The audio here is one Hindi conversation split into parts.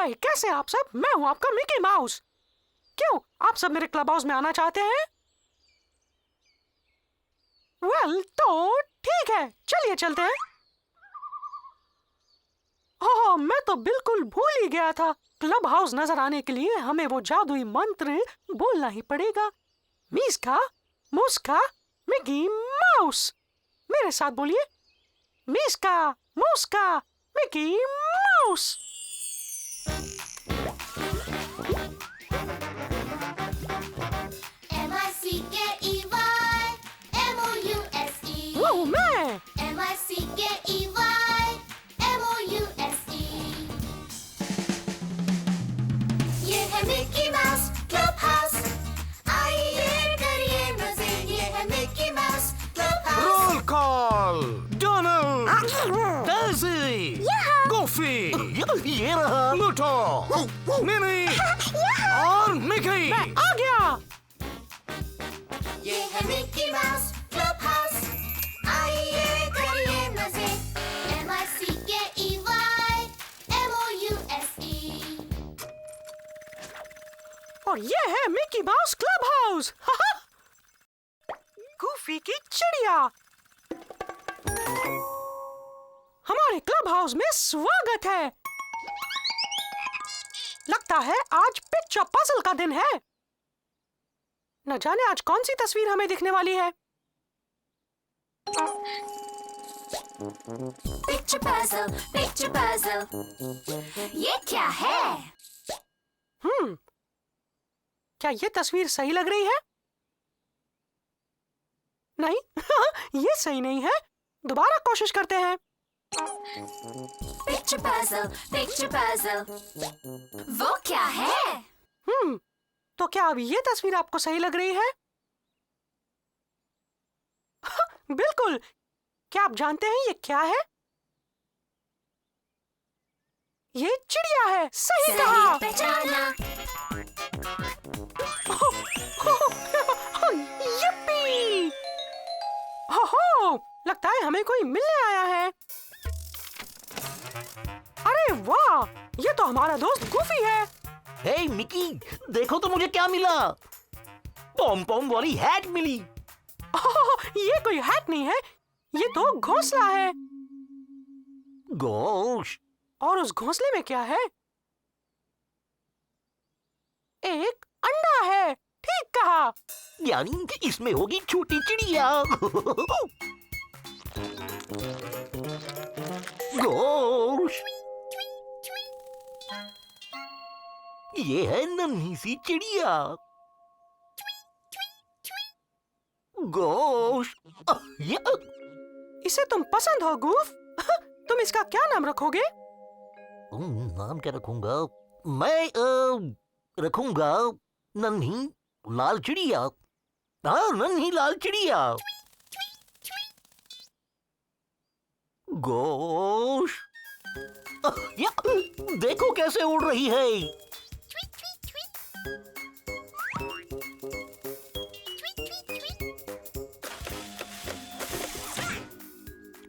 हाय, कैसे आप सब? मैं हूँ आपका मिकी माउस। क्यों आप सब मेरे क्लब हाउस में आना चाहते हैं? तो ठीक है, चलिए चलते हैं। ओह, मैं तो बिल्कुल भूल ही गया था। क्लब हाउस नजर आने के लिए हमें वो जादुई मंत्र बोलना ही पड़ेगा। मीस्का मुस्का मिकी माउस। मेरे साथ बोलिए, मीस्का मुस्का मिकी माउस। MICKEY वो मैं। MICKEY MOUSE ये है मिकी माउस क्लब हाउस। आइए करिए मजे, ये है Mickey mouse club house. Roll call. Donald, daisy, गोफी, ये रहा प्लूटो, मिनी और मिकी। मैं आ गया। ये है मिकी माउस क्लब हाउस। आइए करिए मजे, MICKEY MOUSE और ये है Mickey mouse club house. Goofy की चिड़िया। हमारे क्लब हाउस में स्वागत है। लगता है आज पिक्चर पजल का दिन है। न जाने आज कौन सी तस्वीर हमें दिखने वाली है। पिक्चर पजल ये क्या है? क्या ये तस्वीर सही लग रही है? नहीं, ये सही नहीं है। दोबारा कोशिश करते हैं। पिक्चर पजल वो क्या है? तो क्या अब ये तस्वीर आपको सही लग रही है? बिल्कुल। क्या आप जानते हैं ये क्या है? ये चिड़िया है। सही कहा। पहचाना। यप्पी! हो, लगता है हमें कोई मिलने आया है। अरे वाह, ये तो हमारा दोस्त गूफी है। हे मिकी, देखो तो मुझे क्या मिला। पॉम पॉम वाली हैट मिली। ये कोई हैट नहीं है, ये तो घोंसला है। गोश। और उस घोंसले में क्या है? एक अंडा है। ठीक कहा। यानी इसमें होगी छोटी चिड़िया। गोश। ये है नन्ही सी चिड़िया। गोश। इसे तुम पसंद हो गूफ? तुम इसका क्या नाम रखोगे? नाम क्या रखूंगा? मैं रखूंगा नन्ही लाल चिड़िया। हाँ, नन्ही लाल चिड़िया। गोश। या, देखो कैसे उड़ रही है।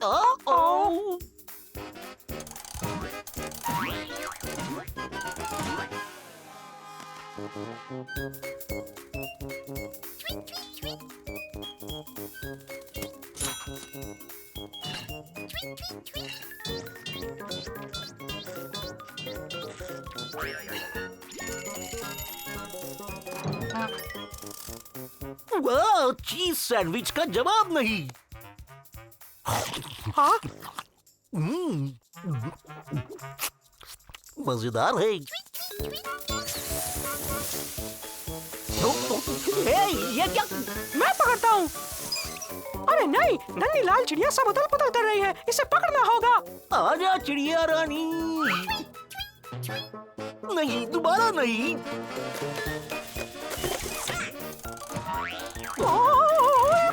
ओ वाह, चीज सैंडविच का जवाब नहीं। हाँ, मजेदार है। हे, ये क्या? मैं पकड़ता हूँ। अरे नहीं, नन्ही लाल चिड़िया सब उथल पुथल कर रही है। इसे पकड़ना होगा। आजा चिड़िया रानी। नहीं, दोबारा नहीं।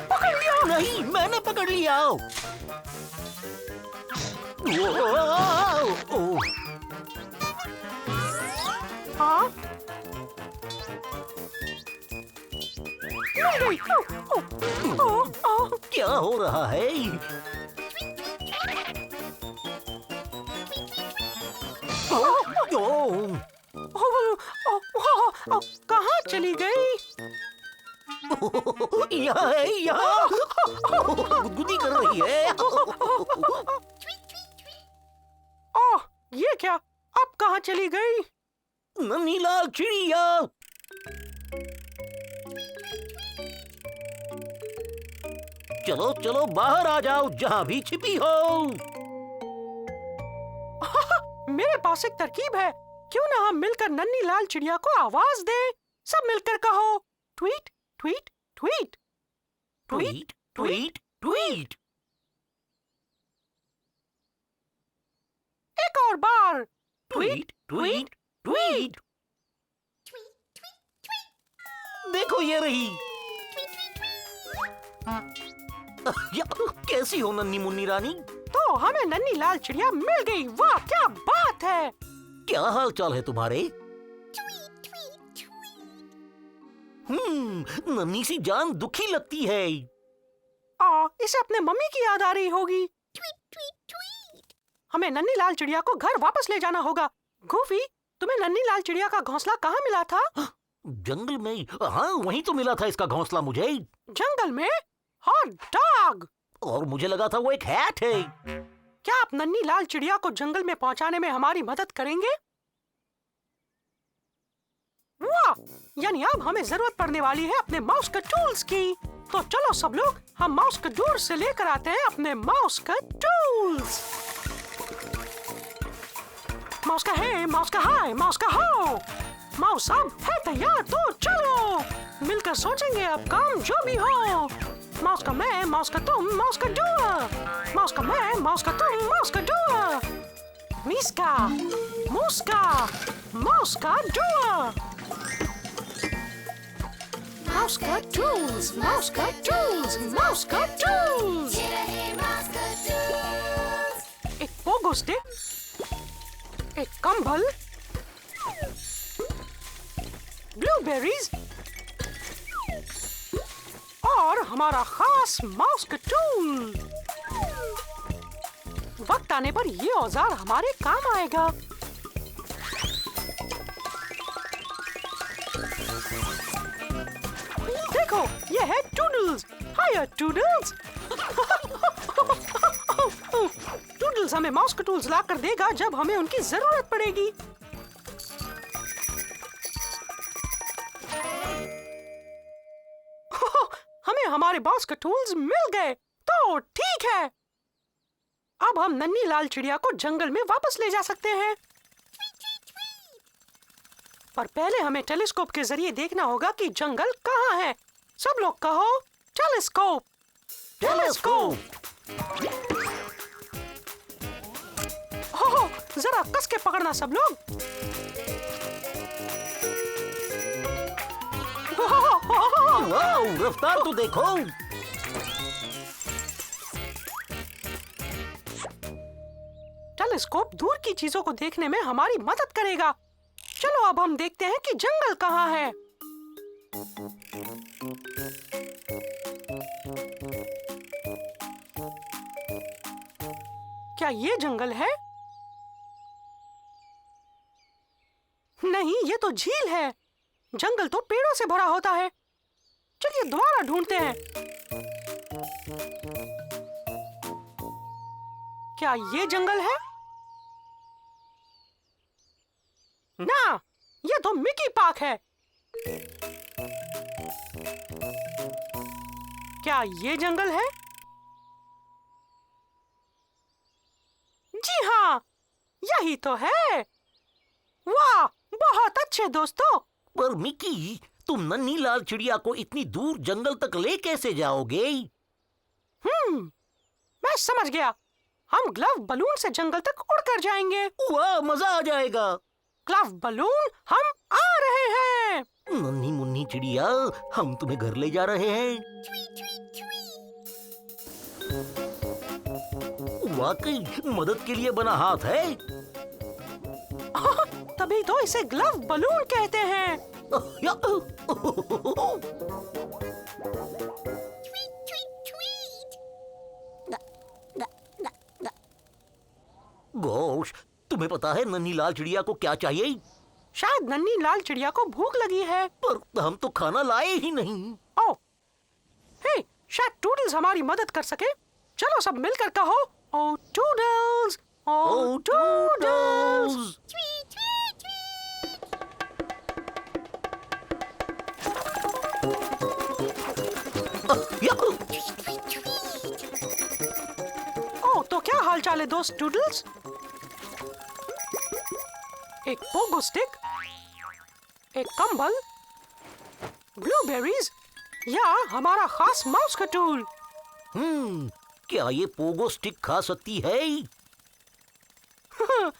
पकड़ लिया। नहीं, मैंने पकड़ लिया। हाँ, मिल गई। क्या हो रहा है? कहाँ चली गई? यहाँ है, यहाँ गुदगुदी कर रही है। ओह, ये क्या? अब कहाँ चली गई? नन्ही लाल चिड़िया। चलो चलो बाहर आ जाओ, जहाँ भी छिपी हो। मेरे पास एक तरकीब है। क्यों ना हम मिलकर नन्ही लाल चिड़िया को आवाज दें? सब मिलकर कहो, tweet tweet tweet tweet tweet tweet. एक और बार, ट्वीट ट्वीट ट्वीट। देखो ये रही। या, कैसी हो नन्ही मुन्नी रानी? तो हमें नन्ही लाल चिड़िया मिल गई। वाह, क्या बात है! क्या हाल चाल है तुम्हारे? नन्ही सी जान दुखी लगती है। इसे अपने मम्मी की याद आ रही होगी। हमें नन्ही लाल चिड़िया को घर वापस ले जाना होगा। गूफी, तुम्हें नन्ही लाल चिड़िया का घोंसला कहाँ मिला था? जंगल में। हाँ, वहीं तो मिला था इसका घोंसला मुझे। जंगल में? Hot dog! और मुझे लगा था वो एक हैट है। क्या आप नन्ही लाल चिड़िया को जंगल में पहुंचाने में हमारी मदद करेंगे? वाह! यानी अब हमें जरूरत पड़ने वाली है अपने माउस का टूल्स की। तो चलो सब लोग, हम माउस का दूर से लेकर आते हैं अपने माउस का टूल्स। माउस का है, माउस का हाय, माउस का हो। माउस अब है तैयार, तो चलो मिलकर सोचेंगे अब काम जो भी हो। माउस का मैं, माउस का तुम, माउस का डूअर। माउस का मैं, माउस का तुम, माउस का डूअर। मिस्का, मुस्का, माउस का डूअर। माउस का टूल्स, माउस का टूल्स, माउस का टूल्स। ये रहे माउस का टूल्स। एक पोगो स्टिक, एक कंबल, ब्लूबेरीज और हमारा खास माउस का टूल। वक्त आने पर ये औजार हमारे काम आएगा। देखो, ये है टूडल्स। हाय टूडल्स। टूडल्स हमें माउस का टूल्स ला कर देगा जब हमें उनकी जरूरत पड़ेगी। हमें हमारे माउस का टूल्स मिल गए, तो ठीक है। अब हम नन्ही लाल चिड़िया को जंगल में वापस ले जा सकते हैं। पर पहले हमें टेलीस्कोप के जरिए देखना होगा कि जंगल कहाँ है। सब लोग कहो, टेलीस्कोप, टेलीस्कोप। हो, जरा कस के पकड़ना सब लोग। वाह, रफ्तार तो देखो। टेलीस्कोप दूर की चीजों को देखने में हमारी मदद करेगा। चलो अब हम देखते हैं कि जंगल कहाँ है। क्या ये जंगल है? नहीं, ये तो झील है। जंगल तो पेड़ों से भरा होता है। चलिए दोबारा ढूंढते हैं। क्या ये जंगल है? ना, ये तो मिकी पार्क है। क्या ये जंगल है? जी हाँ, यही तो है। वाह, बहुत अच्छे दोस्तों। पर मिकी, तुम नन्ही लाल चिड़िया को इतनी दूर जंगल तक ले कैसे जाओगे? मैं समझ गया। हम ग्लव बलून से जंगल तक उड़कर जाएंगे। वाह, मजा आ जाएगा। ग्लव बलून, हम आ रहे हैं। नन्ही मुन्नी चिड़िया, हम तुम्हें घर ले जा रहे हैं। वाकई मदद के लिए बना हाथ है। तभी तो इसे ग्लव बलून कहते हैं। गोश, तुम्हें पता है नन्ही लाल चिड़िया को क्या चाहिए? शायद नन्ही लाल चिड़िया को भूख लगी है। पर हम तो खाना लाए ही नहीं। ओ, हे, शायद टूडल्स हमारी मदद कर सके। चलो सब मिलकर कहो, ओ टूडल्स, ओ टूडल्स। याहू! ओ, तो क्या हाल चाल है दोस्त टूडल्स? एक पोगो स्टिक, एक कंबल, ब्लूबेरीज या हमारा खास माउस का टूल। क्या ये पोगो स्टिक खा सकती है?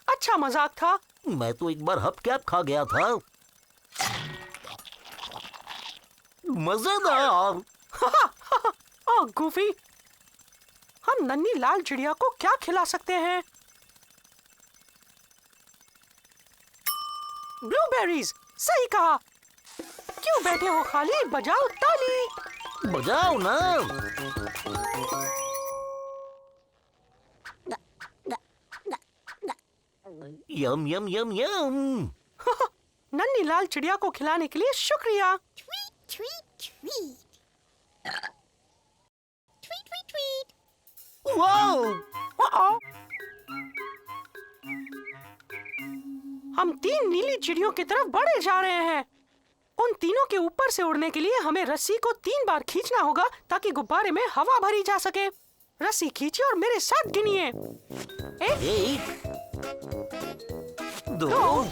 अच्छा मजाक था। मैं तो एक बार हबकैप खा गया था। मजेदार। ओ गूफी, हम नन्ही लाल चिड़िया को क्या खिला सकते हैं? ब्लूबेरीज, सही कहा। क्यों बैठे हो खाली, बजाओ ताली। बजाओ ना। यम यम यम यम। नन्ही लाल चिड़िया को खिलाने के लिए शुक्रिया। वाओ! ओ-ओ। हम 3 नीली चिड़ियों की तरफ बढ़े जा रहे हैं। उन तीनों के ऊपर से उड़ने के लिए हमें रस्सी को 3 बार खींचना होगा ताकि गुब्बारे में हवा भरी जा सके। रस्सी खींचिए और मेरे साथ गिनिए। 1 2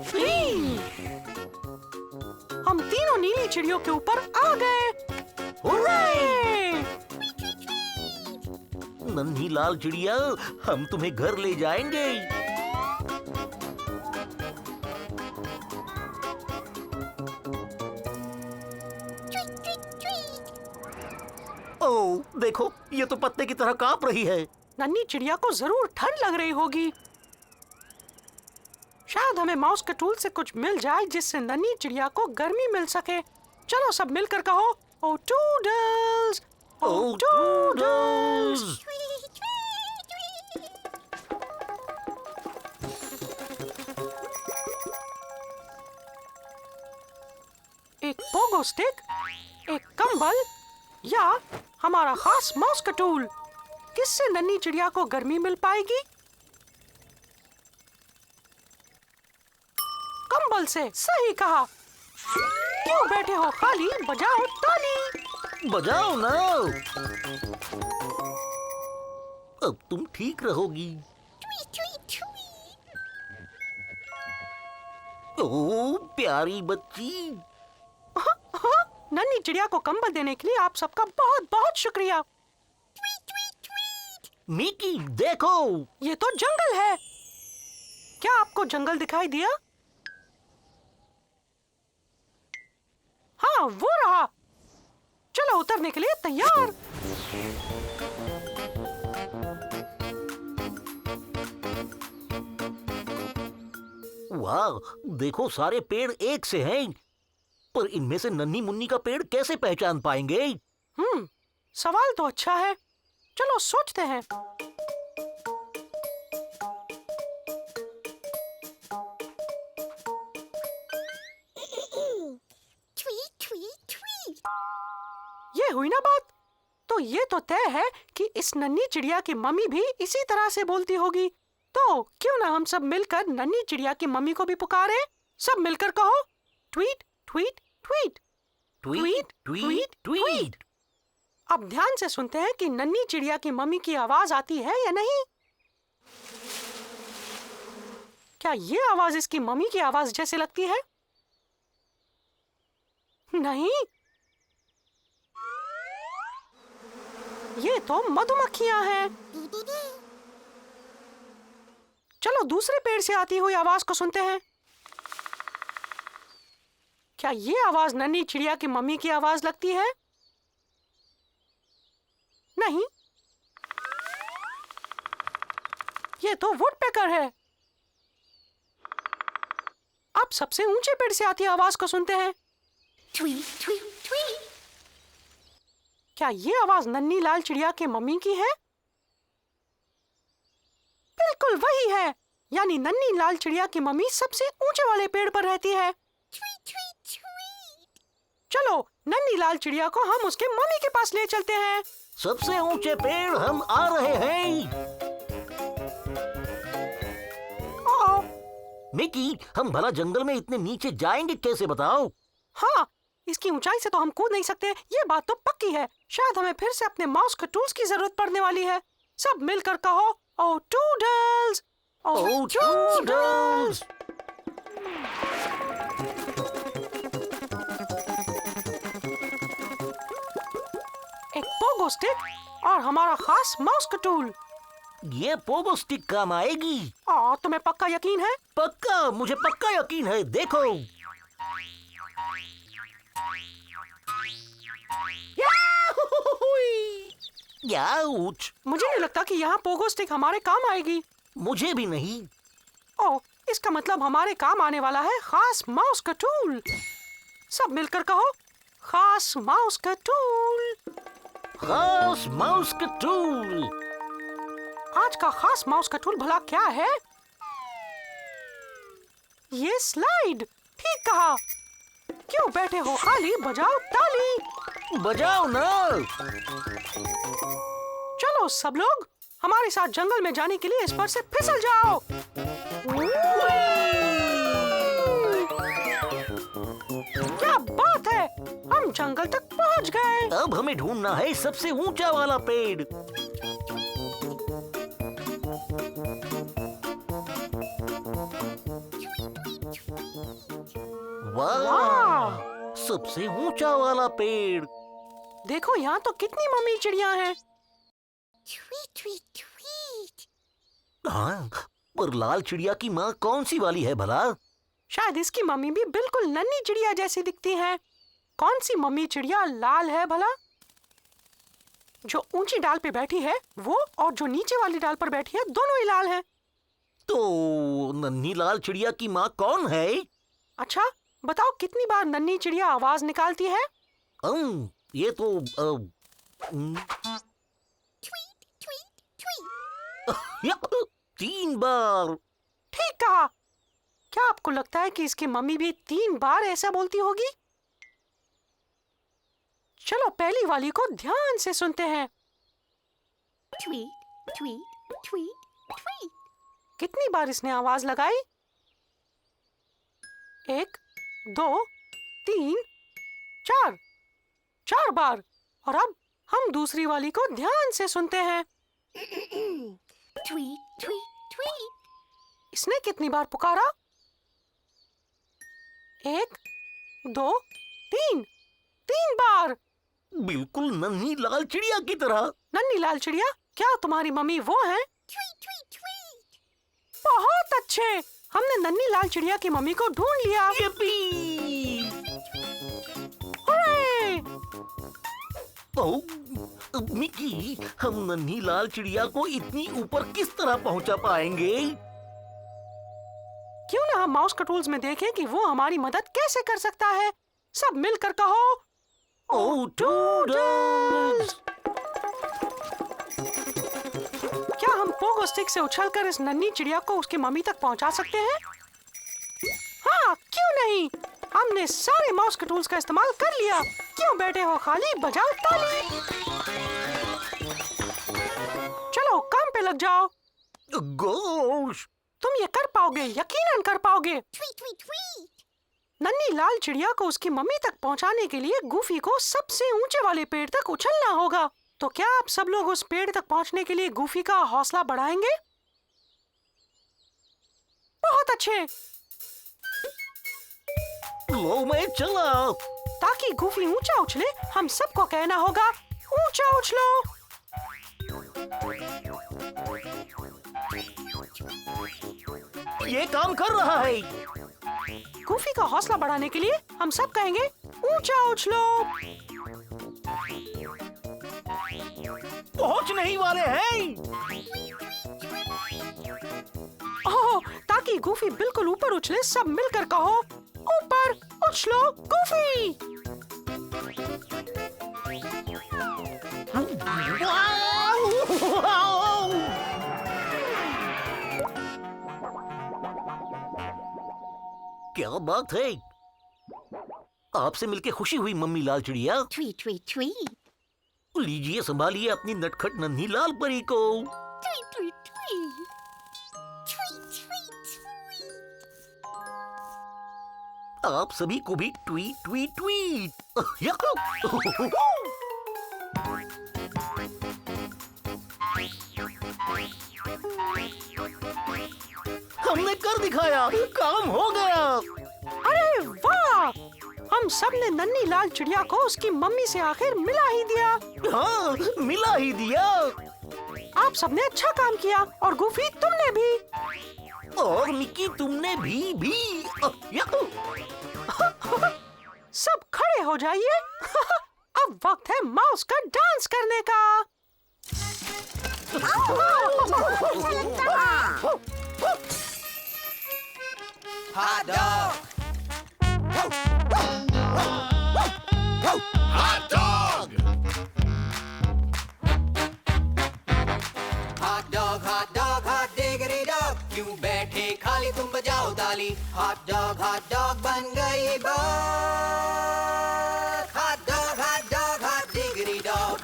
3। हम तीनों नीली चिड़ियों के ऊपर आ गए। हुर्रे! नन्ही लाल चिड़िया, हम तुम्हें घर ले जाएंगे। ओह, देखो, ये तो पत्ते की तरह कांप रही है। नन्ही चिड़िया को जरूर ठंड लग रही होगी। शायद हमें माउस के टूल से कुछ मिल जाए जिससे नन्ही चिड़िया को गर्मी मिल सके। चलो सब मिलकर कहो, ओ टूडल्स, ओ टूडल्स। एक पोगो स्टिक, एक कंबल या हमारा खास माउस का टूल। किससे नन्ही चिड़िया को गर्मी मिल पाएगी? कंबल से, सही कहा। क्यों बैठे हो खाली, बजाओ ताली। बजाओ ना। अब तुम ठीक रहोगी। ओह, प्यारी बच्ची। नन्ही चिड़िया को कंबल देने के लिए आप सबका बहुत बहुत शुक्रिया। मिकी, देखो, ये तो जंगल है। क्या आपको जंगल दिखाई दिया? हाँ, वो रहा। चलो उतरने के लिए तैयार। वाह, देखो, सारे पेड़ एक से हैं, पर इनमें से नन्ही मुन्नी का पेड़ कैसे पहचान पाएंगे? सवाल तो अच्छा है। चलो सोचते हैं। ये हुई ना बात। तो ये तो तय है कि इस नन्ही चिड़िया की मम्मी भी इसी तरह से बोलती होगी। तो क्यों ना हम सब मिलकर नन्ही चिड़िया की मम्मी को भी पुकारे। सब मिलकर कहो, tweet tweet tweet, tweet tweet tweet. अब ध्यान से सुनते हैं कि नन्ही चिड़िया की मम्मी की आवाज आती है या नहीं। क्या ये आवाज इसकी मम्मी की आवाज जैसे लगती है? नहीं, ये तो मधुमक्खियां हैं। चलो दूसरे पेड़ से आती हुई आवाज को सुनते हैं। क्या ये आवाज नन्ही चिड़िया की मम्मी की आवाज लगती है? नहीं, ये तो वुडपेकर है। अब सबसे ऊंचे पेड़ से आती आवाज को सुनते हैं। Tweet, tweet, tweet. क्या ये आवाज नन्ही लाल चिड़िया की मम्मी की है? बिल्कुल बिल्कुल वही है। यानी नन्ही लाल चिड़िया की मम्मी सबसे ऊंचे वाले पेड़ पर रहती है। चलो नन्ही लाल चिड़िया को हम उसके मम्मी के पास ले चलते हैं। सबसे ऊंचे पेड़ हम आ रहे हैं। ओह, मिकी, हम भला जंगल में इतने नीचे जाएंगे कैसे, बताओ? हाँ, इसकी ऊंचाई से तो हम कूद नहीं सकते, ये बात तो पक्की है। शायद हमें फिर से अपने माउस के टूल्स की जरूरत पड़ने वाली है। सब मिलकर कहो, ओ टूडल्स, ओ टूडल्स। एक पोगो स्टिक और हमारा खास माउस का टूल। ये पोगो स्टिक काम आएगी। तुम्हें पक्का यकीन है? पक्का, मुझे पक्का यकीन है। देखो, याऊच। मुझे नहीं लगता कि यहाँ पोगो स्टिक हमारे काम आएगी। मुझे भी नहीं। ओह, इसका मतलब हमारे काम आने वाला है खास माउस का टूल। सब मिलकर कहो, खास माउस का टूल। खास माउस का टूल। आज का खास माउस का टूल भला क्या है? ये स्लाइड। ठीक कहा। क्यों बैठे हो खाली, बजाओ ताली। बजाओ ना। चलो सब लोग हमारे साथ जंगल में जाने के लिए इस पर से फिसल जाओ। क्या बात है, हम जंगल तक पहुंच गए। अब हमें ढूंढना है सबसे ऊंचा वाला पेड़। वाह, सबसे ऊंचा वाला पेड़। देखो यहाँ तो कितनी मम्मी चिड़िया हैं। हाँ, पर लाल चिड़िया की माँ कौन सी वाली है भला? शायद इसकी मम्मी भी बिल्कुल नन्ही चिड़िया जैसी दिखती है। कौन सी मम्मी चिड़िया लाल है भला? जो ऊंची डाल पे बैठी है वो, और जो नीचे वाली डाल पर बैठी है, दोनों ही लाल हैं। तो नन्ही लाल चिड़िया की माँ कौन है? अच्छा बताओ, कितनी बार नन्ही चिड़िया आवाज निकालती है? ये तो 3 बार। ठीक कहा। क्या आपको लगता है कि इसकी मम्मी भी 3 बार ऐसा बोलती होगी? चलो पहली वाली को ध्यान से सुनते हैं। कितनी बार इसने आवाज लगाई? 1, 2, 3, 4। 4 बार। और अब हम दूसरी वाली को ध्यान से सुनते हैं। इसने कितनी बार पुकारा? 1, 2, 3। 3 बार। बिल्कुल नन्ही लाल चिड़िया की तरह। नन्ही लाल चिड़िया, क्या तुम्हारी मम्मी वो है? बहुत अच्छे, हमने नन्ही लाल चिड़िया की मम्मी को ढूंढ लिया। हुर्रे! मिकी, हम नन्ही लाल चिड़िया को इतनी ऊपर किस तरह पहुंचा पाएंगे? क्यों ना हम माउस का टूल्स में देखें कि वो हमारी मदद कैसे कर सकता है। सब मिलकर कहो, ओ टूडल्स। क्या हम पोगो स्टिक से उछलकर इस नन्ही चिड़िया को उसकी मम्मी तक पहुंचा सकते हैं? हाँ, क्यों नहीं। हमने सारे माउस के टूल्स का इस्तेमाल कर लिया। क्यों बैठे हो खाली, बजाओ ताली। चलो काम पे लग जाओ। गोश, तुम ये कर पाओगे, यकीनन कर पाओगे। नन्ही लाल चिड़िया को उसकी मम्मी तक पहुंचाने के लिए गूफी को सबसे ऊंचे वाले पेड़ तक उछलना होगा। तो क्या आप सब लोग उस पेड़ तक पहुंचने के लिए गूफी का हौसला बढ़ाएंगे? बहुत अच्छे। लो मैं चला। ताकि गूफी ऊंचा उछले, हम सबको कहना होगा, ऊंचा उछलो। ये काम कर रहा है। गूफी का हौसला बढ़ाने के लिए हम सब कहेंगे, ऊंचा उछलो। पहुंच नहीं वाले हैं। ओह, ताकि गूफी बिल्कुल ऊपर उछले, सब मिलकर कहो, ऊपर उछलो गूफी। क्या बात है, आपसे मिलके खुशी हुई मम्मी लाल चिड़िया। ट्वी ट्वी ट्वी लीजिए, संभालिए अपनी नटखट नन्ही लाल परी को। ट्वी ट्वी ट्वी ट्वी ट्वी ट्वी। आप सभी को भी ट्वीट ट्वीट ट्वीट। हमने कर दिखाया, काम हो गया। अरे वाह, हम सब ने नन्ही लाल चिड़िया को उसकी मम्मी से आखिर मिला ही दिया। हाँ, मिला ही दिया। आप सबने अच्छा काम किया, और गुफी तुमने भी। और मिकी तुमने भी। सब खड़े हो जाइए। अब वक्त है माउस का डांस करने का। Hot dog. Hot dog! Hot dog, hot diggity dog. क्यों बैठे खाली तुम बजाओ ताली। Hot dog बन गई बात। Hot dog, hot diggity dog.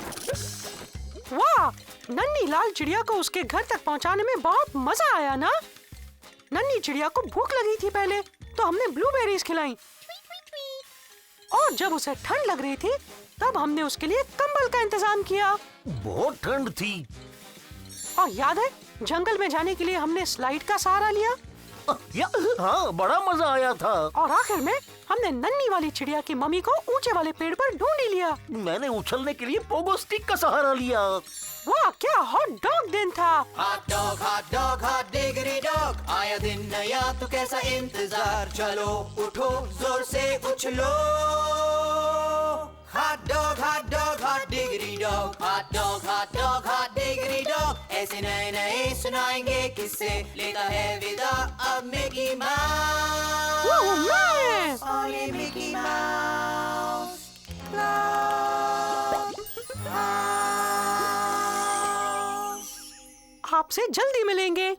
वाह, नन्ही लाल चिड़िया को उसके घर तक पहुंचाने में बहुत मजा आया ना। नन्ही चिड़िया को भूख लगी थी पहले, तो हमने ब्लूबेरीज खिलाई, और जब उसे ठंड लग रही थी तब हमने उसके लिए कंबल का इंतजाम किया। बहुत ठंड थी। और याद है, जंगल में जाने के लिए हमने स्लाइड का सहारा लिया। हाँ, बड़ा मजा आया था। और आखिर में हमने नन्ही वाली चिड़िया की मम्मी को ऊंचे वाले पेड़ पर ढूंढ ही लिया। मैंने उछलने के लिए पोगो स्टिक का सहारा लिया। वाह, क्या हॉट डॉग दिन था। Hot dog, hot diggity dog. आया दिन नया तो कैसा इंतजार। चलो उठो जोर से उछलो। Hot dog, hot diggity dog. Hot dog, hot diggity dog. ऐसे नए नए सुनाएंगे किससे। लेता है विदा अब मिकी माउस। वाह, मैं और ये मिकी माउस क्लब हाउस। आपसे जल्दी मिलेंगे।